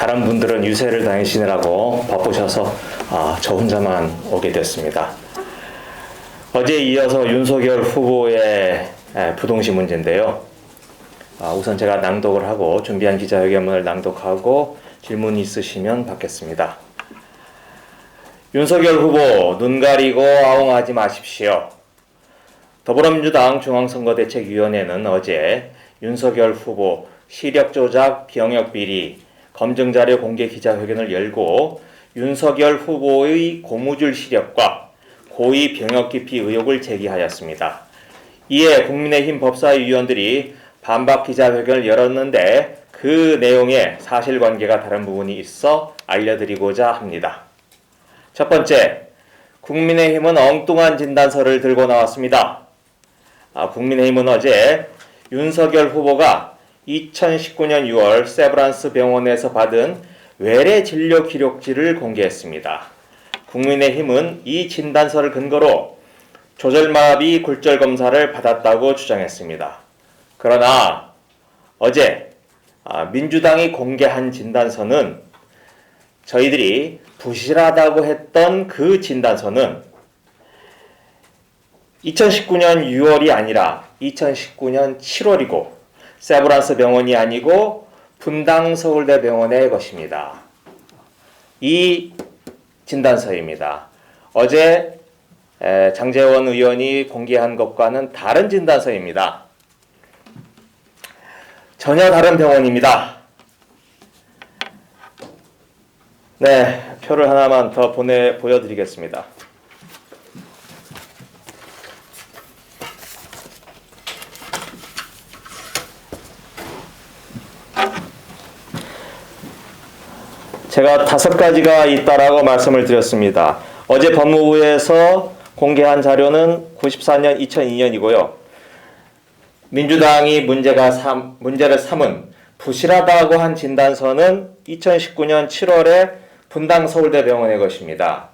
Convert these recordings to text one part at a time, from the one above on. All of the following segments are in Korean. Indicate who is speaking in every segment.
Speaker 1: 다른 분들은 유세를 다니시느라고 바쁘셔서 저 혼자만 오게 됐습니다. 어제에 이어서 윤석열 후보의 부동시 문제인데요. 우선 제가 낭독을 하고 준비한 기자회견문을 낭독하고 질문 있으시면 받겠습니다. 윤석열 후보 눈 가리고 아웅하지 마십시오. 더불어민주당 중앙선거대책위원회는 어제 윤석열 후보 시력조작, 병역비리, 검증자료 공개 기자회견을 열고 윤석열 후보의 고무줄 시력과 고의 병역 기피 의혹을 제기하였습니다. 이에 국민의힘 법사위원들이 반박 기자회견을 열었는데 그 내용에 사실관계가 다른 부분이 있어 알려드리고자 합니다. 첫 번째, 국민의힘은 엉뚱한 진단서를 들고 나왔습니다. 국민의힘은 어제 윤석열 후보가 2019년 6월 세브란스 병원에서 받은 외래 진료 기록지를 공개했습니다. 국민의힘은 이 진단서를 근거로 조절마비 굴절 검사를 받았다고 주장했습니다. 그러나 어제 민주당이 공개한 진단서는 저희들이 부실하다고 했던 그 진단서는 2019년 6월이 아니라 2019년 7월이고 세브란스 병원이 아니고 분당 서울대병원의 것입니다. 이 진단서입니다. 어제 장제원 의원이 공개한 것과는 다른 진단서입니다. 전혀 다른 병원입니다. 네, 표를 하나만 더 보여드리겠습니다. 제가 5가지가 있다라고 말씀을 드렸습니다. 어제 법무부에서 공개한 자료는 94년, 2002년이고요. 민주당이 문제를 삼은 부실하다고 한 진단서는 2019년 7월에 분당 서울대병원의 것입니다.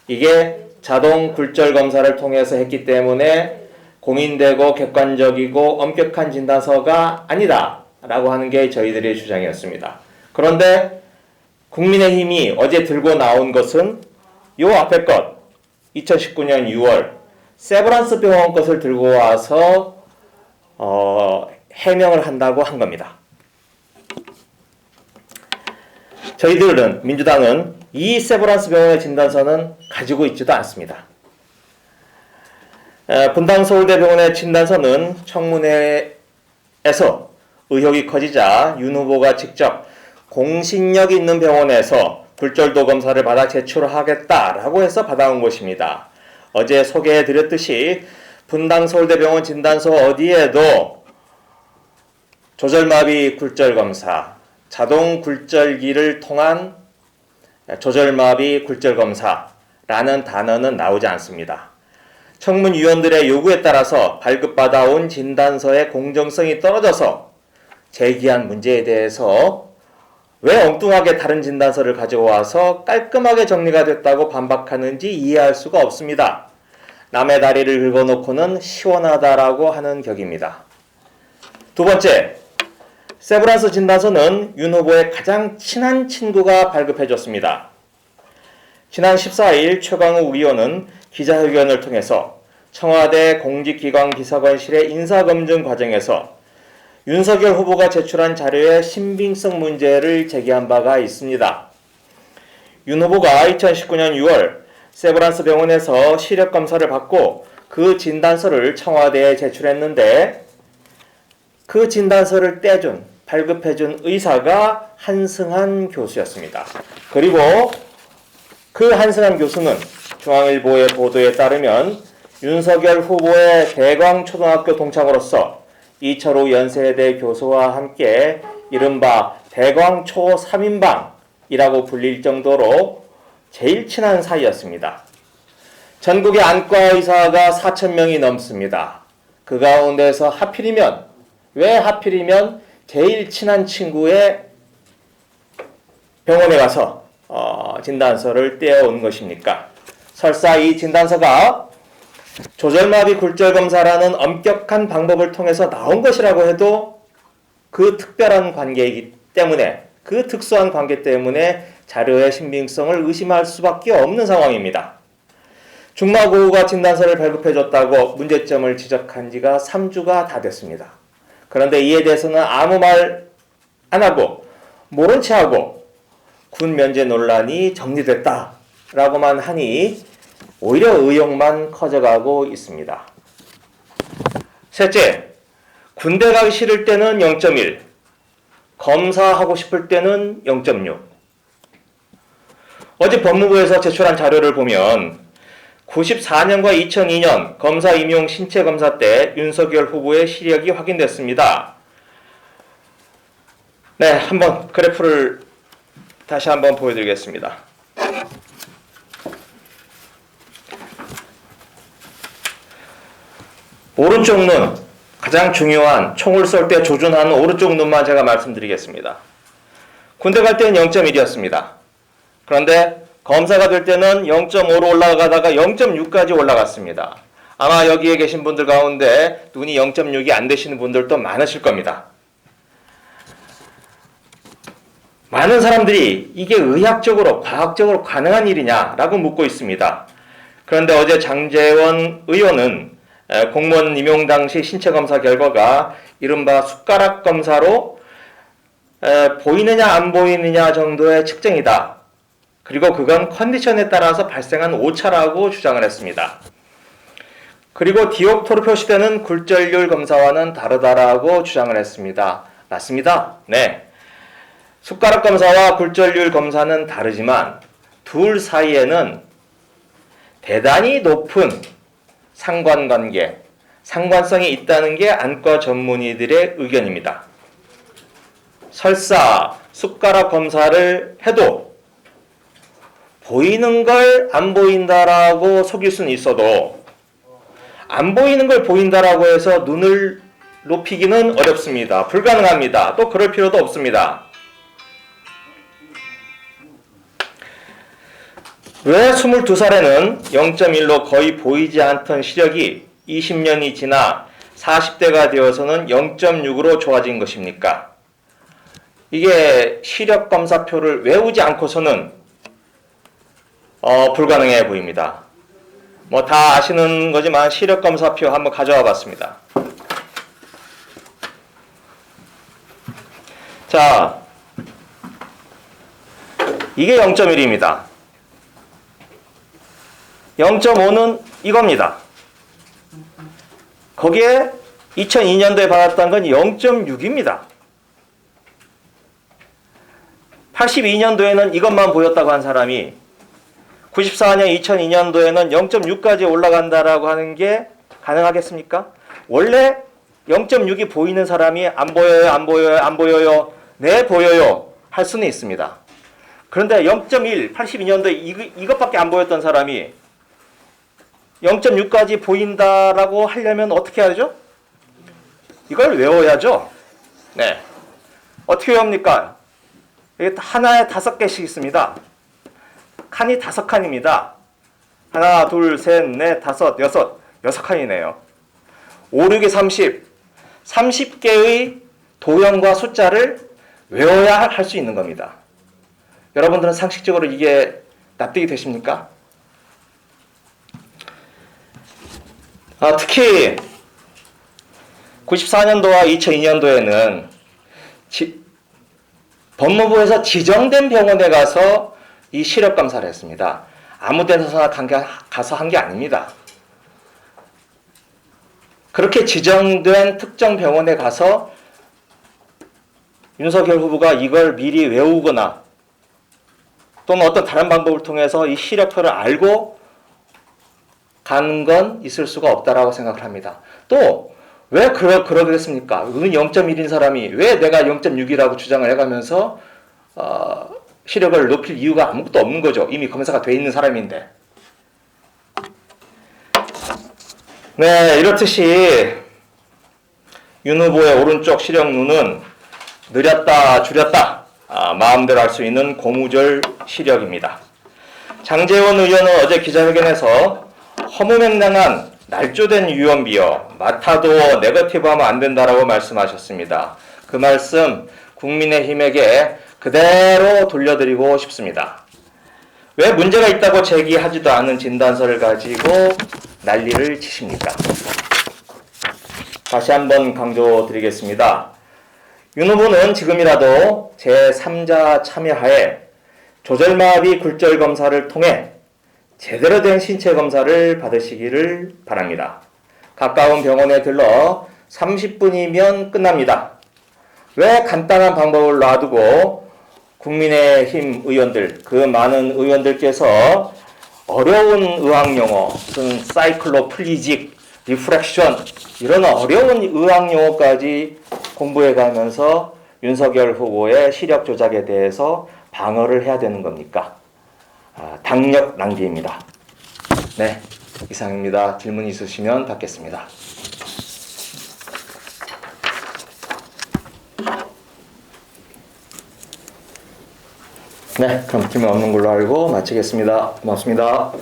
Speaker 1: 이게 자동 굴절 검사를 통해서 했기 때문에 공인되고 객관적이고 엄격한 진단서가 아니다 라고 하는 게 저희들의 주장이었습니다. 그런데 국민의힘이 어제 들고 나온 것은 요 앞에 것 2019년 6월 세브란스 병원 것을 들고 와서 해명을 한다고 한 겁니다. 저희들은 민주당은 이 세브란스 병원의 진단서는 가지고 있지도 않습니다. 분당 서울대병원의 진단서는 청문회에서 의혹이 커지자 윤 후보가 직접 공신력 있는 병원에서 굴절도 검사를 받아 제출하겠다라고 해서 받아온 것입니다. 어제 소개해드렸듯이 분당 서울대병원 진단서 어디에도 조절마비 굴절 검사, 자동 굴절기를 통한 조절마비 굴절 검사라는 단어는 나오지 않습니다. 청문위원들의 요구에 따라서 발급받아온 진단서의 공정성이 떨어져서 제기한 문제에 대해서 왜 엉뚱하게 다른 진단서를 가지고 와서 깔끔하게 정리가 됐다고 반박하는지 이해할 수가 없습니다. 남의 다리를 긁어놓고는 시원하다라고 하는 격입니다. 두 번째, 세브란스 진단서는 윤 후보의 가장 친한 친구가 발급해줬습니다. 지난 14일 최광욱 의원은 기자회견을 통해서 청와대 공직기관 비서관실의 인사검증 과정에서 윤석열 후보가 제출한 자료의 신빙성 문제를 제기한 바가 있습니다. 윤 후보가 2019년 6월 세브란스 병원에서 시력 검사를 받고 그 진단서를 청와대에 제출했는데 그 진단서를 발급해준 의사가 한승한 교수였습니다. 그리고 그 한승한 교수는 중앙일보의 보도에 따르면 윤석열 후보의 대광초등학교 동창으로서 이철우 연세대 교수와 함께 이른바 대광초 3인방이라고 불릴 정도로 제일 친한 사이였습니다. 전국의 안과 의사가 4,000명이 넘습니다. 그 가운데서 왜 하필이면 제일 친한 친구의 병원에 가서 진단서를 떼어온 것입니까? 설사 이 진단서가 조절마비 굴절 검사라는 엄격한 방법을 통해서 나온 것이라고 해도 그 특별한 관계이기 때문에 그 특수한 관계 때문에 자료의 신빙성을 의심할 수밖에 없는 상황입니다. 중마고우가 진단서를 발급해줬다고 문제점을 지적한 지가 3주가 다 됐습니다. 그런데 이에 대해서는 아무 말 안 하고 모른 채 하고 군 면제 논란이 정리됐다라고만 하니 오히려 의혹만 커져가고 있습니다. 셋째, 군대 가기 싫을 때는 0.1, 검사하고 싶을 때는 0.6. 어제 법무부에서 제출한 자료를 보면 94년과 2002년 검사 임용 신체 검사 때 윤석열 후보의 시력이 확인됐습니다. 네, 한번 그래프를 다시 한번 보여드리겠습니다. 오른쪽 눈, 가장 중요한 총을 쏠 때 조준하는 오른쪽 눈만 제가 말씀드리겠습니다. 군대 갈 때는 0.1이었습니다. 그런데 검사가 될 때는 0.5로 올라가다가 0.6까지 올라갔습니다. 아마 여기에 계신 분들 가운데 눈이 0.6이 안 되시는 분들도 많으실 겁니다. 많은 사람들이 이게 의학적으로, 과학적으로 가능한 일이냐라고 묻고 있습니다. 그런데 어제 장제원 의원은 공무원 임용 당시 신체 검사 결과가 이른바 숟가락 검사로 보이느냐 안 보이느냐 정도의 측정이다. 그리고 그건 컨디션에 따라서 발생한 오차라고 주장을 했습니다. 그리고 디옵터로 표시되는 굴절률 검사와는 다르다라고 주장을 했습니다. 맞습니다. 네. 숟가락 검사와 굴절률 검사는 다르지만 둘 사이에는 대단히 높은 상관관계, 상관성이 있다는 게 안과 전문의들의 의견입니다. 설사 숟가락 검사를 해도 보이는 걸 안 보인다라고 속일 수는 있어도 안 보이는 걸 보인다라고 해서 눈을 높이기는 어렵습니다. 불가능합니다. 또 그럴 필요도 없습니다. 왜 22살에는 0.1로 거의 보이지 않던 시력이 20년이 지나 40대가 되어서는 0.6으로 좋아진 것입니까? 이게 시력 검사표를 외우지 않고서는 불가능해 보입니다. 뭐 다 아시는 거지만 시력 검사표 한번 가져와 봤습니다. 자, 이게 0.1입니다. 0.5는 이겁니다. 거기에 2002년도에 받았던 건 0.6입니다. 82년도에는 이것만 보였다고 한 사람이 94년, 2002년도에는 0.6까지 올라간다라고 하는 게 가능하겠습니까? 원래 0.6이 보이는 사람이 안 보여요, 안 보여요, 안 보여요, 네 보여요 할 수는 있습니다. 그런데 0.1, 82년도에 이것밖에 안 보였던 사람이 0.6까지 보인다라고 하려면 어떻게 해야 되죠? 이걸 외워야죠. 네. 어떻게 외웁니까? 이게 하나에 5개씩 있습니다. 칸이 5칸입니다. 하나, 둘, 셋, 넷, 다섯, 여섯. 6칸이네요. 5, 6이 30. 30개의 도형과 숫자를 외워야 할 수 있는 겁니다. 여러분들은 상식적으로 이게 납득이 되십니까? 특히 94년도와 2002년도에는 법무부에서 지정된 병원에 가서 이 시력 검사를 했습니다. 아무 데서나 가서 한 게 아닙니다. 그렇게 지정된 특정 병원에 가서 윤석열 후보가 이걸 미리 외우거나 또는 어떤 다른 방법을 통해서 이 시력표를 알고 가는 건 있을 수가 없다라고 생각을 합니다. 또 왜 그러겠습니까? 은 0.1인 사람이 왜 내가 0.6이라고 주장을 해가면서 시력을 높일 이유가 아무것도 없는 거죠. 이미 검사가 돼 있는 사람인데. 네, 이렇듯이 윤 후보의 오른쪽 시력 눈은 느렸다 줄였다 마음대로 할 수 있는 고무줄 시력입니다. 장제원 의원은 어제 기자회견에서 허무맹랑한 날조된 유언비어 맡아도 네거티브 하면 안 된다라고 말씀하셨습니다. 그 말씀 국민의힘에게 그대로 돌려드리고 싶습니다. 왜 문제가 있다고 제기하지도 않은 진단서를 가지고 난리를 치십니까? 다시 한번 강조드리겠습니다. 윤 후보는 지금이라도 제3자 참여하에 조절마비 굴절 검사를 통해 제대로 된 신체 검사를 받으시기를 바랍니다. 가까운 병원에 들러 30분이면 끝납니다. 왜 간단한 방법을 놔두고 국민의힘 의원들, 그 많은 의원들께서 어려운 의학용어, 무슨 사이클로플리직, 리프렉션 이런 어려운 의학용어까지 공부해가면서 윤석열 후보의 시력 조작에 대해서 방어를 해야 되는 겁니까? 당력 낭비입니다. 네, 이상입니다. 질문 있으시면 받겠습니다. 네, 그럼 질문 없는 걸로 알고 마치겠습니다. 고맙습니다.